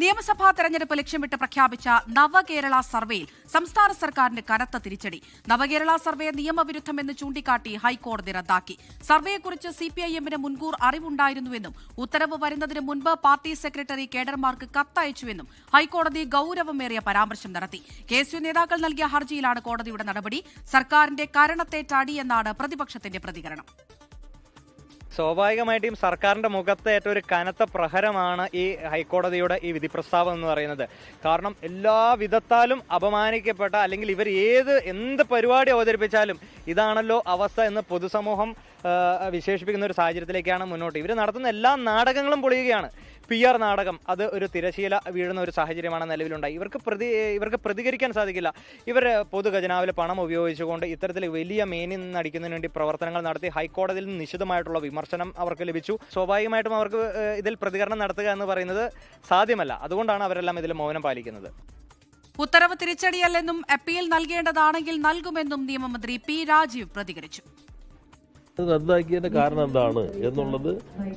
നിയമസഭാ തെരഞ്ഞെടുപ്പ് ലക്ഷ്യമിട്ട് പ്രഖ്യാപിച്ച നവകേരള സർവേയിൽ സംസ്ഥാന സർക്കാരിന് കനത്ത തിരിച്ചടി. നവകേരള സർവേ നിയമവിരുദ്ധമെന്ന് ചൂണ്ടിക്കാട്ടി ഹൈക്കോടതി റദ്ദാക്കി. സർവേയെക്കുറിച്ച് സിപിഐഎമ്മിന് മുൻകൂർ അറിവുണ്ടായിരുന്നുവെന്നും ഉത്തരവ് വരുന്നതിന് മുൻപ് പാർട്ടി സെക്രട്ടറി കേഡർമാർക്ക് കത്തയച്ചുവെന്നും ഹൈക്കോടതി ഗൌരവമേറിയ പരാമർശം നടത്തി. കെഎസ്യു നേതാക്കൾ നൽകിയ ഹർജിയിലാണ് കോടതിയുടെ നടപടി. സർക്കാരിന്റെ കരണത്തേറ്റ അടിയെന്നാണ് പ്രതിപക്ഷത്തിന്റെ പ്രതികരണം. സ്വാഭാവികമായിട്ടും സർക്കാരിൻ്റെ മുഖത്തേറ്റ ഒരു കനത്ത പ്രഹരമാണ് ഈ ഹൈക്കോടതിയുടെ ഈ വിധി പ്രസ്താവം എന്ന് പറയുന്നത്. കാരണം എല്ലാ വിധത്താലും അപമാനിക്കപ്പെട്ട അല്ലെങ്കിൽ ഇവർ എന്ത് പരിപാടി അവതരിപ്പിച്ചാലും ഇതാണല്ലോ അവസ്ഥ എന്ന് പൊതുസമൂഹം വിശേഷിപ്പിക്കുന്ന ഒരു സാഹചര്യത്തിലേക്കാണ് മുന്നോട്ട്. ഇവർ നടത്തുന്ന എല്ലാ നാടകങ്ങളും പൊളിയുകയാണ്. PR നാടകം അത് ഒരു തിരശീല വീഴുന്ന ഒരു സാഹചര്യമാണ് നിലവിലുണ്ടായി. ഇവർക്ക് പ്രതികരിക്കാൻ സാധിക്കില്ല. ഇവർ പൊതുഖജനാവിലെ പണം ഉപയോഗിച്ചുകൊണ്ട് ഇത്തരത്തിൽ വലിയ മേനി നടിക്കുന്നതിന് വേണ്ടി പ്രവർത്തനങ്ങൾ നടത്തി ഹൈക്കോടതിയിൽ നിന്ന് നിശിതമായിട്ടുള്ള വിമർശനം അവർക്ക് ലഭിച്ചു. സ്വാഭാവികമായിട്ടും അവർക്ക് ഇതിൽ പ്രതികരണം നടത്തുക എന്ന് പറയുന്നത് സാധ്യമല്ല. അതുകൊണ്ടാണ് അവരെല്ലാം ഇതിൽ മൗനം പാലിക്കുന്നത്. ഉത്തരവ് തിരിച്ചടിയല്ലെന്നും അപ്പീൽ നൽകേണ്ടതാണെങ്കിൽ നൽകുമെന്നും നിയമമന്ത്രി പി രാജീവ് പ്രതികരിച്ചു. റദ്ദാക്കിയതിന്റെ കാരണം എന്താണ് എന്നുള്ളത്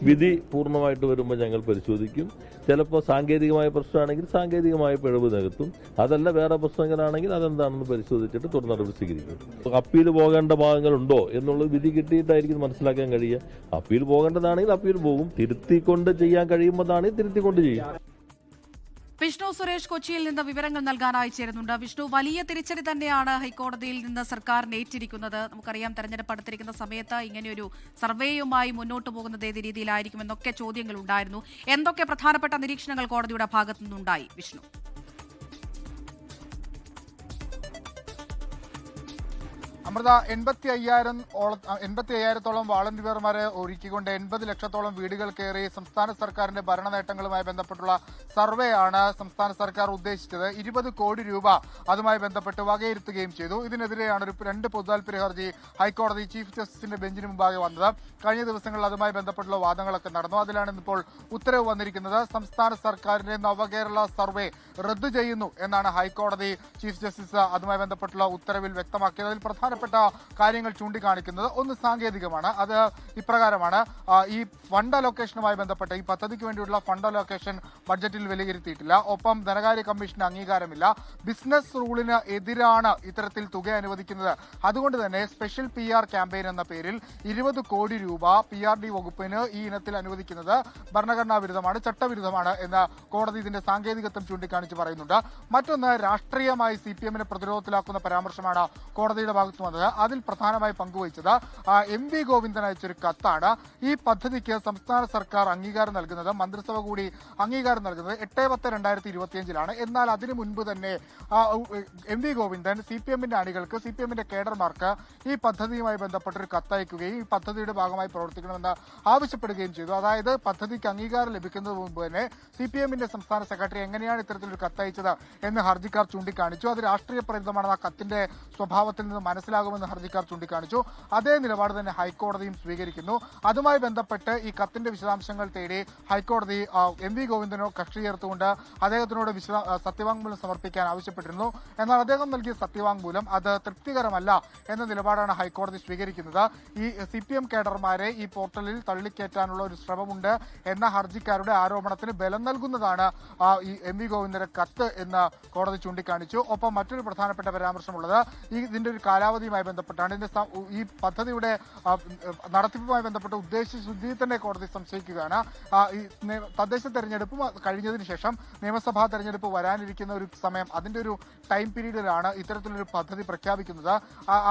വിധി പൂർണ്ണമായിട്ട് വരുമ്പോൾ ഞങ്ങൾ പരിശോധിക്കും. ചിലപ്പോൾ സാങ്കേതികമായ പ്രശ്നമാണെങ്കിൽ സാങ്കേതികമായ പിഴവ് നികത്തും. അതല്ല വേറെ പ്രശ്നങ്ങളാണെങ്കിൽ അതെന്താണെന്ന് പരിശോധിച്ചിട്ട് തുടർ നടപടി സ്വീകരിക്കും. അപ്പീൽ പോകേണ്ട ഭാഗങ്ങളുണ്ടോ എന്നുള്ളത് വിധി കിട്ടിയിട്ടായിരിക്കും മനസ്സിലാക്കാൻ കഴിയുക. അപ്പീൽ പോകേണ്ടതാണെങ്കിൽ അപ്പീൽ പോകും. തിരുത്തിക്കൊണ്ട് ചെയ്യാൻ കഴിയുമ്പോഴാണെങ്കിൽ തിരുത്തിക്കൊണ്ട് ചെയ്യും. വിഷ്ണു സുരേഷ് കൊച്ചിയിൽ നിന്ന് വിവരങ്ങൾ നൽകാനായി ചേരുന്നുണ്ട്. വിഷ്ണു, വലിയ തിരിച്ചടി തന്നെയാണ് ഹൈക്കോടതിയിൽ നിന്ന് സർക്കാർ ഏറ്റിരിക്കുന്നത്. നമുക്കറിയാം, തെരഞ്ഞെടുപ്പ് അടുത്തിരിക്കുന്ന സമയത്ത് ഇങ്ങനെയൊരു സർവേയുമായി മുന്നോട്ട് പോകുന്നത് ഏത് രീതിയിലായിരിക്കുമെന്നൊക്കെ ചോദ്യങ്ങൾ ഉണ്ടായിരുന്നു. എന്തൊക്കെ പ്രധാനപ്പെട്ട നിരീക്ഷണങ്ങൾ കോടതിയുടെ ഭാഗത്തു നിന്നുണ്ടായി വിഷ്ണു? അമൃത, 85,000-ഓളം വാളണ്ടിയർമാരെ ഒരുക്കിക്കൊണ്ട് 80 ലക്ഷത്തോളം വീടുകൾ കയറി സംസ്ഥാന സർക്കാരിന്റെ ഭരണ നേട്ടങ്ങളുമായി ബന്ധപ്പെട്ടുള്ള സർവേയാണ് സംസ്ഥാന സർക്കാർ ഉദ്ദേശിച്ചത്. 20 കോടി രൂപ അതുമായി ബന്ധപ്പെട്ട് വകയിരുത്തുകയും ചെയ്തു. ഇതിനെതിരെയാണ് 2 പൊതുതാൽപര്യ ഹർജി ഹൈക്കോടതി ചീഫ് ജസ്റ്റിസിന്റെ ബെഞ്ചിന് മുമ്പാകെ വന്നത്. കഴിഞ്ഞ ദിവസങ്ങളിൽ അതുമായി ബന്ധപ്പെട്ടുള്ള വാദങ്ങളൊക്കെ നടന്നു. അതിലാണ് ഇന്നിപ്പോൾ ഉത്തരവ് വന്നിരിക്കുന്നത്. സംസ്ഥാന സർക്കാരിന്റെ നവകേരള സർവേ റദ്ദു ചെയ്യുന്നു എന്നാണ് ഹൈക്കോടതി ചീഫ് ജസ്റ്റിസ് അതുമായി ബന്ധപ്പെട്ടുള്ള ഉത്തരവിൽ വ്യക്തമാക്കിയത്. അതിൽ പ്രധാനപ്പെട്ട കാര്യങ്ങൾ ചൂണ്ടിക്കാണിക്കുന്നത് ഒന്ന് സാങ്കേതികമാണ്. അത് ഇപ്രകാരമാണ്: ഈ ഫണ്ട് അലോക്കേഷനുമായി ബന്ധപ്പെട്ട് ഈ പദ്ധതിക്ക് വേണ്ടിയുള്ള ഫണ്ട് അലോക്കേഷൻ ബഡ്ജറ്റിൽ വിലയിരുത്തിയിട്ടില്ല. ഒപ്പം ധനകാര്യ കമ്മീഷന് അംഗീകാരമില്ല. ബിസിനസ് റൂളിന് എതിരാണ് ഇത്തരത്തിൽ തുക അനുവദിക്കുന്നത്. അതുകൊണ്ട് തന്നെ സ്പെഷ്യൽ PR ക്യാമ്പയിൻ എന്ന പേരിൽ 20 കോടി രൂപ PRD വകുപ്പിന് ഈ ഇനത്തിൽ അനുവദിക്കുന്നത് ഭരണഘടനാ വിരുദ്ധമാണ്, ചട്ടവിരുദ്ധമാണ് എന്ന് കോടതി ഇതിന്റെ സാങ്കേതികത്വം ചൂണ്ടിക്കാണിച്ച് പറയുന്നുണ്ട്. മറ്റൊന്ന്, രാഷ്ട്രീയമായി CPM-നെ പ്രതിരോധത്തിലാക്കുന്ന പരാമർശമാണ് കോടതിയുടെ ഭാഗത്ത് വന്നത്. അതിൽ പ്രധാനമായി പങ്കുവഹിച്ചത് MV ഗോവിന്ദൻ അയച്ചൊരു കത്താണ്. ഈ പദ്ധതിക്ക് സംസ്ഥാന സർക്കാർ അംഗീകാരം നൽകുന്നത്, മന്ത്രിസഭ കൂടി അംഗീകാരം നൽകുന്നത് 8/10/2025 എന്നാൽ അതിനു മുൻപ് തന്നെ MV ഗോവിന്ദൻ CPM-ന്റെ അണികൾക്ക്, CPM-ന്റെ കേഡർമാർക്ക് ഈ പദ്ധതിയുമായി ബന്ധപ്പെട്ടൊരു കത്തയക്കുകയും ഈ പദ്ധതിയുടെ ഭാഗമായി പ്രവർത്തിക്കണമെന്ന് ആവശ്യപ്പെടുകയും ചെയ്തു. അതായത് പദ്ധതിക്ക് അംഗീകാരം ലഭിക്കുന്നതിന് മുമ്പ് തന്നെ CPM-ന്റെ സംസ്ഥാന സെക്രട്ടറി എങ്ങനെയാണ് ഇത്തരത്തിലൊരു കത്തയച്ചത് എന്ന് ഹർജിക്കാർ ചൂണ്ടിക്കാണിച്ചു. അത് രാഷ്ട്രീയ പ്രേരിതമാണെന്ന് ആ കത്തിന്റെ സ്വഭാവത്തിൽ നിന്ന് മനസ്സിലാകുമെന്ന് ഹർജിക്കാർ ചൂണ്ടിക്കാണിച്ചു. അതേ നിലപാട് തന്നെ ഹൈക്കോടതിയും സ്വീകരിക്കുന്നു. അതുമായി ബന്ധപ്പെട്ട് ഈ കത്തിന്റെ വിശദാംശങ്ങൾ തേടി ഹൈക്കോടതി MV ഗോവിന്ദനോ കക്ഷി ചേർത്തുകൊണ്ട് അദ്ദേഹത്തിനോട് സത്യവാങ്മൂലം സമർപ്പിക്കാൻ ആവശ്യപ്പെട്ടിരുന്നു. എന്നാൽ അദ്ദേഹം നൽകിയ സത്യവാങ്മൂലം അത് തൃപ്തികരമല്ല എന്ന നിലപാടാണ് ഹൈക്കോടതി സ്വീകരിക്കുന്നത്. ഈ CPM കേഡർമാരെ ഈ പോർട്ടലിൽ തള്ളിക്കയറ്റാനുള്ള ഒരു ശ്രമമുണ്ട് എന്ന ഹർജിക്കാരുടെ ആരോപണത്തിന് ബലം നൽകുന്നതാണ് ഈ MV ഗോവിന്ദന്റെ കത്ത് എന്ന് കോടതി ചൂണ്ടിക്കാണിച്ചു. ഒപ്പം മറ്റൊരു പ്രധാനപ്പെട്ട പരാമർശമുള്ളത് ഇതിന്റെ ഒരു കാലാവധിയുമായി ബന്ധപ്പെട്ടാണ്. ഈ പദ്ധതിയുടെ നടത്തിപ്പുമായി ബന്ധപ്പെട്ട ഉദ്ദേശശുദ്ധിയിൽ തന്നെ കോടതി സംശയിക്കുകയാണ്. ഈ തദ്ദേശ തെരഞ്ഞെടുപ്പ് കഴിഞ്ഞതിന് ശേഷം നിയമസഭാ തെരഞ്ഞെടുപ്പ് വരാനിരിക്കുന്ന ഒരു സമയം, അതിന്റെ ഒരു ടൈം പീരീഡിലാണ് ഇത്തരത്തിലൊരു പദ്ധതി പ്രഖ്യാപിക്കുന്നത്.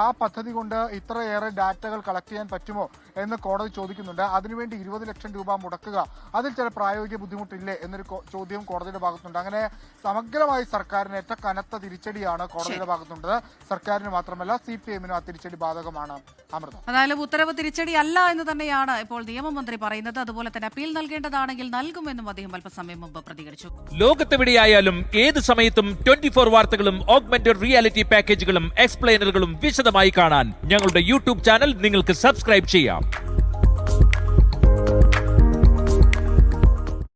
ആ പദ്ധതി കൊണ്ട് ഇത്രയേറെ ഡാറ്റകൾ കളക്ട് ചെയ്യാൻ പറ്റുമോ എന്ന് കോടതി ചോദിക്കുന്നുണ്ട്. അതിനുവേണ്ടി 20 ലക്ഷം രൂപ മുടക്കുക, അതിൽ ചില പ്രായോഗിക ബുദ്ധിമുട്ടില്ലേ എന്നൊരു ചോദ്യം കോടതിയുടെ ഭാഗത്തുണ്ട്. അങ്ങനെ സമഗ്രമായി സർക്കാരിന് ഏറ്റ കനത്ത തിരിച്ചടിയാണ് കോടതിയുടെ ഭാഗത്തുണ്ട്. സർക്കാരിന് മാത്രമല്ല CPM-നും ആ തിരിച്ചടി ബാധകമാണ്. അമൃത, അതായത് ഉത്തരവ് തിരിച്ചടി അല്ല എന്ന് തന്നെയാണ് ഇപ്പോൾ നിയമമന്ത്രി പറയുന്നത്. അതുപോലെ തന്നെ അപ്പീൽ നൽകേണ്ടതാണെങ്കിൽ നൽകുമെന്നും അദ്ദേഹം അല്പസമയം മുമ്പ് പ്രതികരിച്ചു. ലോകത്തെവിടെയായാലും ഏത് സമയത്തും 24 വാർത്തകളും ഓഗ്മെന്റഡ് റിയാലിറ്റി പാക്കേജുകളും എക്സ്പ്ലെയിനറുകളും വിശദമായി കാണാൻ ഞങ്ങളുടെ YouTube ചാനൽ നിങ്ങൾക്ക് സബ്സ്ക്രൈബ് ചെയ്യാം.